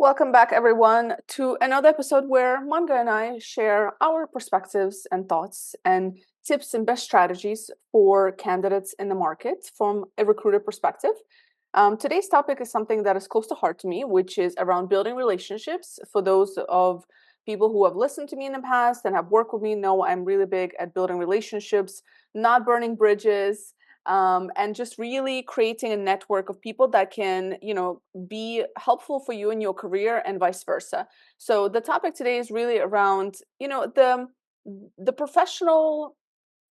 Welcome back, everyone, to another episode where Manga and I share our perspectives and thoughts and tips and best strategies for candidates in the market from a recruiter perspective. Today's topic is something that is close to heart to me, which is around building relationships. For those of people who have listened to me in the past and have worked with me, know I'm really big at building relationships, not burning bridges, and just really creating a network of people that can, be helpful for you in your career and vice versa. So the topic today is really around, the professional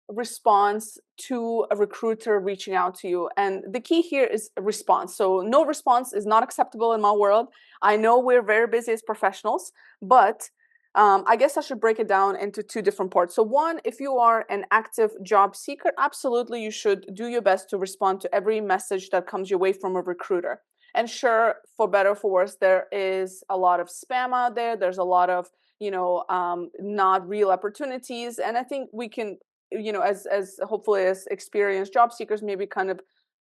response to a recruiter reaching out to you. And the key here is a response. So no response is not acceptable in my world. I know we're very busy as professionals, but I guess I should break it down into two different parts. So one, if you are an active job seeker, absolutely you should do your best to respond to every message that comes your way from a recruiter. And sure, for better or for worse, there is a lot of spam out there. There's a lot of not real opportunities. And I think we can, as hopefully as experienced job seekers, maybe kind of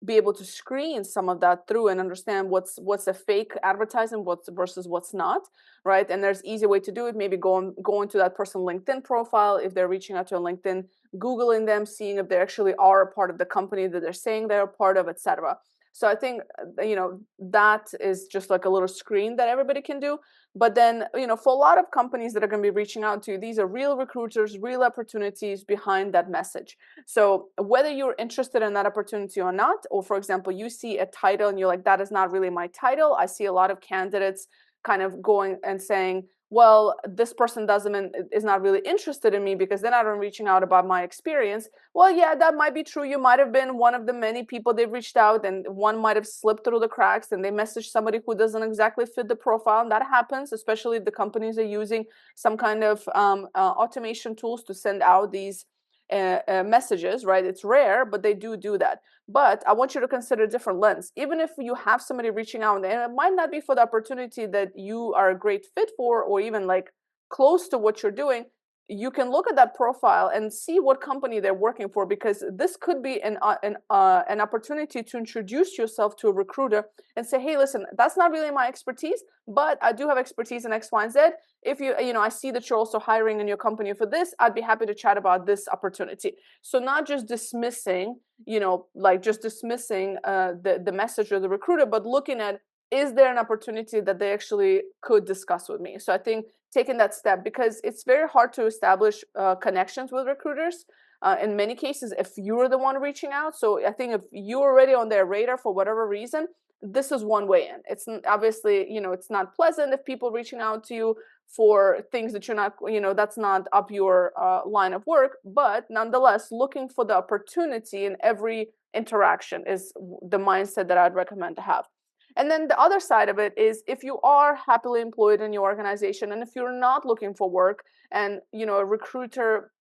be able to screen some of that through and understand what's a fake advertising, what's versus what's not, right? And there's easy way to do it. Maybe go into that person LinkedIn profile if they're reaching out to a LinkedIn, googling them, seeing if they actually are a part of the company that they're saying they're a part of, etc. So I think that is just like a little screen that everybody can do. But then, for a lot of companies that are going to be reaching out to you, these are real recruiters, real opportunities behind that message. So whether you're interested in that opportunity or not, or for example, you see a title and you're like, that is not really my title. I see a lot of candidates kind of going and saying, well, this person is not really interested in me because they're not reaching out about my experience. Well, yeah, that might be true. You might have been one of the many people they've reached out, and one might have slipped through the cracks and they messaged somebody who doesn't exactly fit the profile. And that happens, especially if the companies are using some kind of automation tools to send out these messages, right? It's rare, but they do that. But I want you to consider a different lens. Even if you have somebody reaching out, and it might not be for the opportunity that you are a great fit for, or even like close to what you're doing, you can look at that profile and see what company they're working for, because this could be an opportunity to introduce yourself to a recruiter and say, hey, listen, that's not really my expertise, but I do have expertise in X, Y, and Z. If I see that you're also hiring in your company for this, I'd be happy to chat about this opportunity. So not just dismissing, the message of the recruiter, but looking at, is there an opportunity that they actually could discuss with me? So I think taking that step, because it's very hard to establish connections with recruiters in many cases if you're the one reaching out. So I think if you're already on their radar for whatever reason, this is one way in. It's obviously, it's not pleasant if people reaching out to you for things that you're not, that's not up your line of work. But nonetheless, looking for the opportunity in every interaction is the mindset that I'd recommend to have. And then the other side of it is, if you are happily employed in your organization and if you're not looking for work, and a recruiter,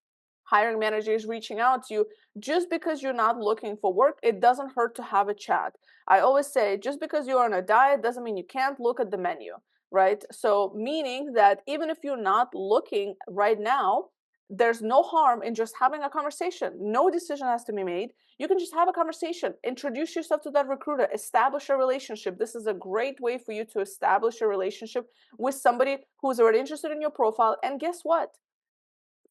hiring manager is reaching out to you, just because you're not looking for work, it doesn't hurt to have a chat. I always say, just because you're on a diet doesn't mean you can't look at the menu, right? So meaning that even if you're not looking right now, there's no harm in just having a conversation. No decision has to be made. You can just have a conversation, introduce yourself to that recruiter, establish a relationship. This is a great way for you to establish a relationship with somebody who's already interested in your profile. And guess what?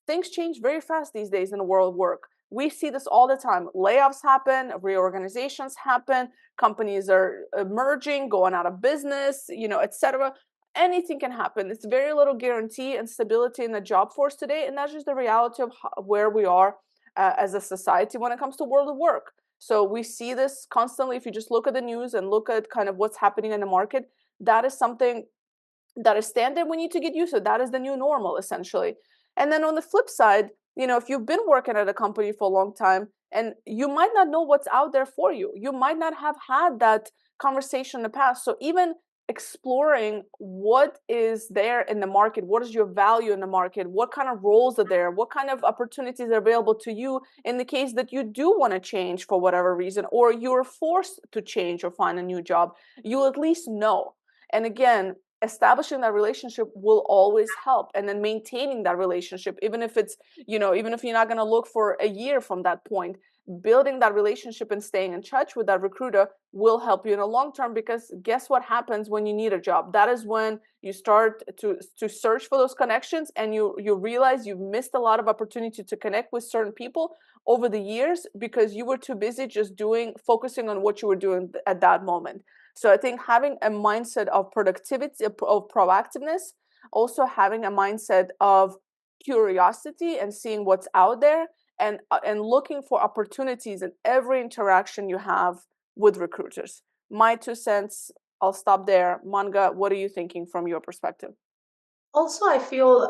Things change very fast these days in the world of work. We see this all the time. Layoffs happen, reorganizations happen, companies are merging, going out of business, etc. Anything can happen. It's very little guarantee and stability in the job force today, and that's just the reality of where we are as a society when it comes to world of work. So we see this constantly. If you just look at the news and look at kind of what's happening in the market, that is something that is standard. We need to get used to. That is the new normal, essentially. And then on the flip side, if you've been working at a company for a long time, and you might not know what's out there for you, you might not have had that conversation in the past. So even exploring what is there in the market, what is your value in the market, what kind of roles are there, what kind of opportunities are available to you in the case that you do want to change for whatever reason, or you're forced to change or find a new job, you'll at least know. And again, establishing that relationship will always help, and then maintaining that relationship, even if it's, even if you're not going to look for a year from that point, building that relationship and staying in touch with that recruiter will help you in the long term, because guess what happens when you need a job? That is when you start to search for those connections, and you realize you've missed a lot of opportunity to connect with certain people over the years because you were too busy just focusing on what you were doing at that moment. So I think having a mindset of productivity, of proactiveness, also having a mindset of curiosity and seeing what's out there, and looking for opportunities in every interaction you have with recruiters. My 2 cents. I'll stop there. Manga, what are you thinking from your perspective? Also, I feel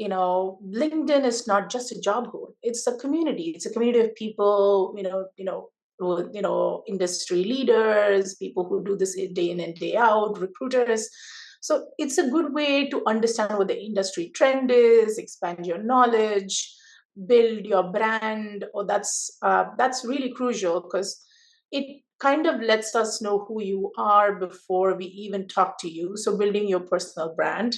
LinkedIn is not just a job board. It's a community. It's a community of people, industry leaders, people who do this day in and day out, recruiters. So it's a good way to understand what the industry trend is, expand your knowledge, build your brand. Or that's really crucial because it kind of lets us know who you are before we even talk to you. So building your personal brand,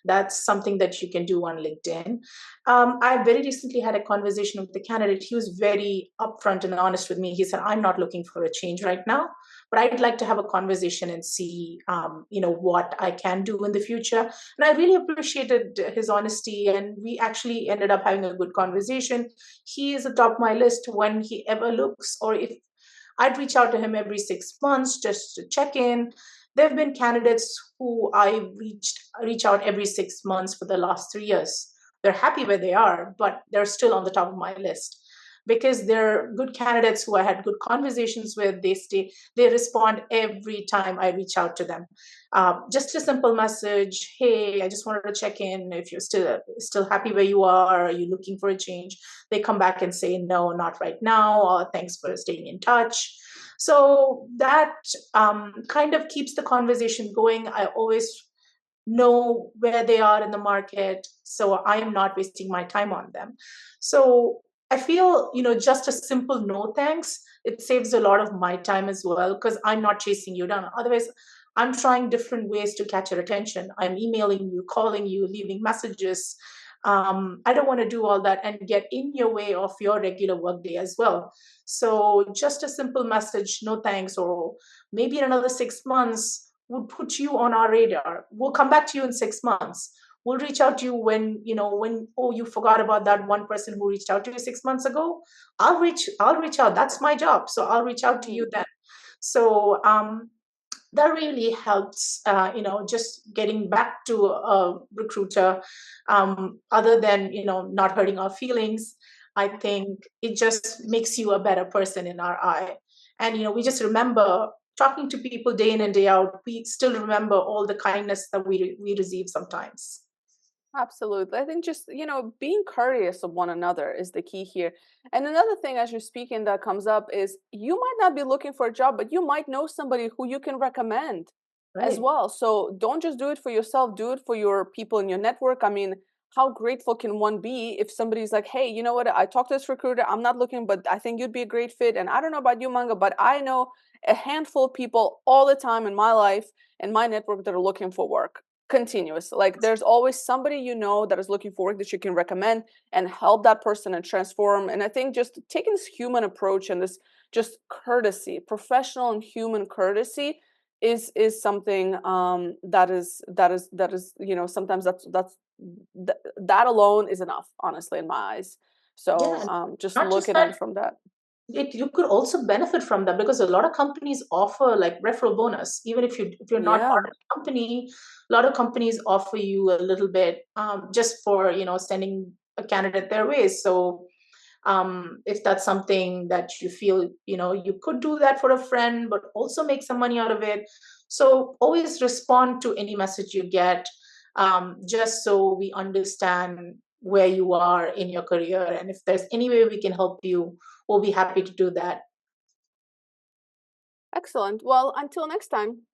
that's something that you can do on LinkedIn. I very recently had a conversation with the candidate. He was very upfront and honest with me. He said, I'm not looking for a change right now, but I'd like to have a conversation and see, what I can do in the future. And I really appreciated his honesty. And we actually ended up having a good conversation. He is atop my list when he ever looks, or if I'd reach out to him every 6 months just to check in. There have been candidates who I reach out every 6 months for the last 3 years. They're happy where they are, but they're still on the top of my list because they're good candidates who I had good conversations with. They respond every time I reach out to them. Just a simple message, hey, I just wanted to check in if you're still happy where you are you looking for a change. They come back and say, no, not right now, or thanks for staying in touch. So that kind of keeps the conversation going. I always know where they are in the market, so I am not wasting my time on them. So I feel, just a simple no thanks, it saves a lot of my time as well, because I'm not chasing you down. Otherwise, I'm trying different ways to catch your attention. I'm emailing you, calling you, leaving messages. I don't want to do all that and get in your way of your regular workday as well. So just a simple message, no thanks, or maybe in another 6 months, would put you on our radar. We'll come back to you in 6 months. We'll reach out to you when oh, you forgot about that one person who reached out to you 6 months ago. I'll reach out. That's my job. So I'll reach out to Mm. you then. So that really helps, just getting back to a recruiter, other than, not hurting our feelings. I think it just makes you a better person in our eye. And, we just remember talking to people day in and day out. We still remember all the kindness that we receive sometimes. Absolutely. I think just, being courteous of one another is the key here. And another thing as you're speaking that comes up is you might not be looking for a job, but you might know somebody who you can recommend as Right. well. So don't just do it for yourself, do it for your people in your network. I mean, how grateful can one be if somebody's like, hey, you know what? I talked to this recruiter. I'm not looking, but I think you'd be a great fit. And I don't know about you, Manga, but I know a handful of people all the time in my life and my network that are looking for work continuous. Like there's always somebody that is looking for work that you can recommend and help that person and transform. And I think just taking this human approach and this just courtesy, professional and human courtesy is something that is sometimes that alone is enough, honestly, in my eyes. So Yeah. just Not just looking at that, it from that. you could also benefit from that because a lot of companies offer like referral bonus. Even if you're not Yeah. part of the company, a lot of companies offer you a little bit, just for sending a candidate their way. So if that's something that you feel, you could do that for a friend but also make some money out of it. So always respond to any message you get, just so we understand where you are in your career, and if there's any way we can help you, we'll be happy to do that. Excellent. Well, until next time.